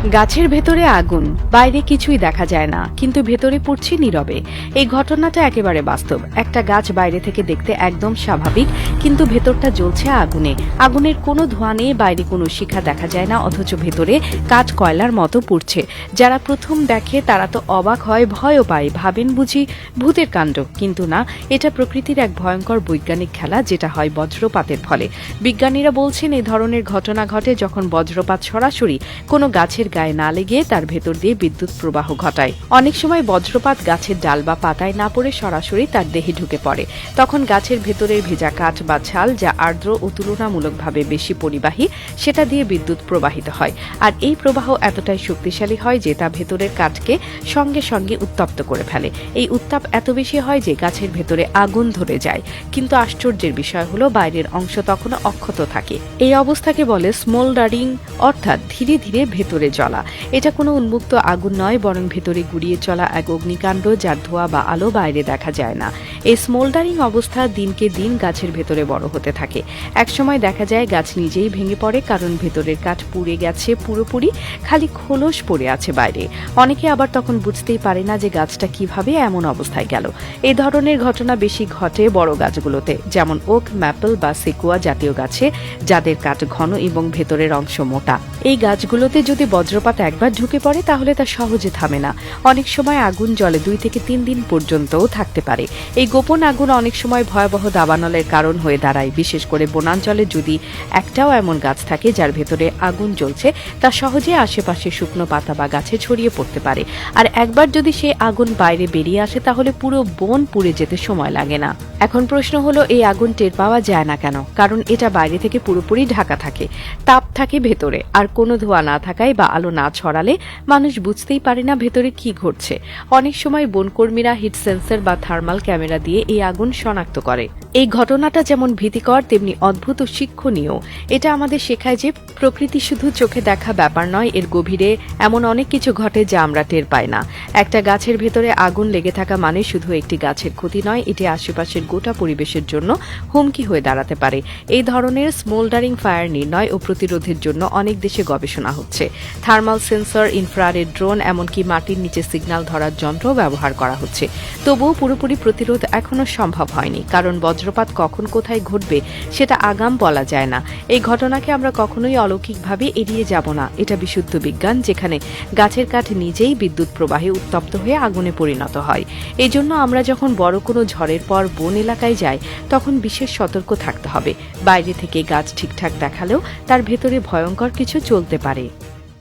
গাছের ভেতরে আগুন, বাইরে কিছুই দেখা যায় না, কিন্তু ভেতরে পুড়ছে নীরবে। এই ঘটনাটা একেবারে বাস্তব। একটা গাছ বাইরে থেকে দেখতে একদম স্বাভাবিক, কিন্তু ভেতরটা জ্বলছে আগুনে। আগুনের কোনো ধোঁয়া নেই, বাইরে কোনো শিখা দেখা যায় না, অথচ ভেতরে কাঠ কয়লার মতো পুড়ছে। যারা প্রথম দেখে তারা তো অবাক হয়, ভয়ও পায়, ভাবেন বুঝি ভূতের কাণ্ড। কিন্তু না, এটা প্রকৃতির এক ভয়ঙ্কর বৈজ্ঞানিক খেলা, যেটা হয় বজ্রপাতের ফলে। বিজ্ঞানীরা বলছেন এই ধরনের ঘটনা ঘটে যখন বজ্রপাত সরাসরি কোনো গাছের গায়ে না লেগে তার ভেতর দিয়ে বিদ্যুৎ প্রবাহ ঘটায়। অনেক সময় বজ্রপাত গাছের ডাল বা পাতায় না পড়ে সরাসরি তার দেহে ঢুকে পড়ে। তখন গাছের ভেতরের ভেজা কাঠ বা ছাল, যা আর্দ্র ও তুলনামূলকভাবে বেশি পরিবাহী, সেটা দিয়ে বিদ্যুৎ প্রবাহিত হয়। আর এই প্রবাহ এতটাই শক্তিশালী হয় যে তা ভেতরের কাঠকে সঙ্গে সঙ্গে উত্তপ্ত করে ফেলে। এই উত্তাপ এত বেশি হয় যে গাছের ভেতরে আগুন ধরে যায়। কিন্তু আশ্চর্যের বিষয় হলো, বাইরের অংশ তখনও অক্ষত থাকে। এই অবস্থাকে বলে স্মোল্ডারিং, অর্থাৎ ধীরে ধীরে ভেতরে জ্বলা। এটা কোনো উন্মুক্ত আগুন নয়, বরং ভেতরে গুড়িয়ে চলা এক অগ্নিকাণ্ড, যার ধোঁয়া বা আলো বাইরে দেখা যায় না। এই স্মোল্ডারিং অবস্থা দিনকে দিন গাছের ভেতরে বড় হতে থাকে। একসময় দেখা যায় গাছ নিজেই ভেঙে পড়ে, কারণ ভেতরের কাঠ পুড়ে গেছে পুরোপুরি, খালি খোলস পড়ে আছে বাইরে। অনেকে আবার তখন বুঝতেই পারে না যে গাছটা কিভাবে এমন অবস্থায় গেল। এই ধরনের ঘটনা বেশি ঘটে বড় গাছগুলোতে, যেমন ওক, ম্যাপল বা সেকুয়া জাতীয় গাছে, যাদের কাঠ ঘন এবং ভেতরের অংশ মোটা। এই গাছগুলোতে যদি বজ্রপাত একবার ঢুকে পড়ে তাহলে তা সহজে থামে না। অনেক সময় আগুন জ্বলে 2 থেকে 3 দিন পর্যন্তও থাকতে পারে। এই গোপন আগুন অনেক সময় ভয়াবহ দাবানলের কারণ হয়ে দাঁড়ায়, বিশেষ করে বনাঞ্চলে যদি একটাও এমন গাছ থাকে যার ভেতরে আগুন জ্বলছে, তা সহজে আশেপাশে শুকনো পাতা বা গাছে ছড়িয়ে পড়তে পারে। আর একবার যদি সে আগুন বাইরে বেরিয়ে আসে তাহলে পুরো বন পুড়ে যেতে সময় লাগে না। এখন প্রশ্ন হলো, এই আগুন টের পাওয়া যায় না কেন? কারণ এটা বাইরে থেকে পুরোপুরি ঢাকা থাকে, তাপ থাকে ভেতরে, আর কোনো ধোঁয়া না থাকায় বা আলো না ছড়ালে মানুষ বুঝতেই পারে না ভেতরে কি ঘটছে। অনেক সময় বনকর্মীরা হিট সেন্সর বা থার্মাল ক্যামেরা দিয়ে এই আগুন শনাক্ত করে। এই ঘটনাটা যেমন ভীতিকর, তেমনি অদ্ভুত ও শিক্ষণীয়। এটা আমাদের শেখায় যে প্রকৃতি শুধু চোখে দেখা ব্যাপার নয়, এর গভীরে এমন অনেক কিছু ঘটে যা আমরা টের পাই না। একটা গাছের ভেতরে আগুন লেগে থাকা মানে শুধু একটি গাছের ক্ষতি নয়, এটি আশেপাশের গোটা পরিবেশের জন্য হুমকি হয়ে দাঁড়াতে পারে। এই ধরনের স্মোল্ডারিং ফায়ার নির্ণয় ও প্রতিরোধের জন্য অনেক দেশে গবেষণা হচ্ছে। থার্মাল সেন্সর, ইনফ্রারেড ড্রোন, এমনকি মাটির নিচে সিগন্যাল ধরার যন্ত্র ব্যবহার করা হচ্ছে। তবুও পুরোপুরি প্রতিরোধ এখনো সম্ভব হয়নি, কারণ বজ্রপাত কখন কোথায় ঘটবে সেটা আগাম বলা যায় না। এই ঘটনাকে আমরা কখনোই অলৌকিকভাবে এড়িয়ে যাব না। এটা বিশুদ্ধ বিজ্ঞান, যেখানে গাছের কাঠ নিজেই বিদ্যুৎ প্রবাহে উত্তপ্ত হয়ে আগুনে পরিণত হয়। এই জন্য আমরা যখন বড় কোনো ঝড়ের পর বন এলাকায় যাই, তখন বিশেষ সতর্ক থাকতে হবে। বাইরে থেকে গাছ ঠিকঠাক দেখালেও তার ভেতরে ভয়ঙ্কর কিছু চলতে পারে।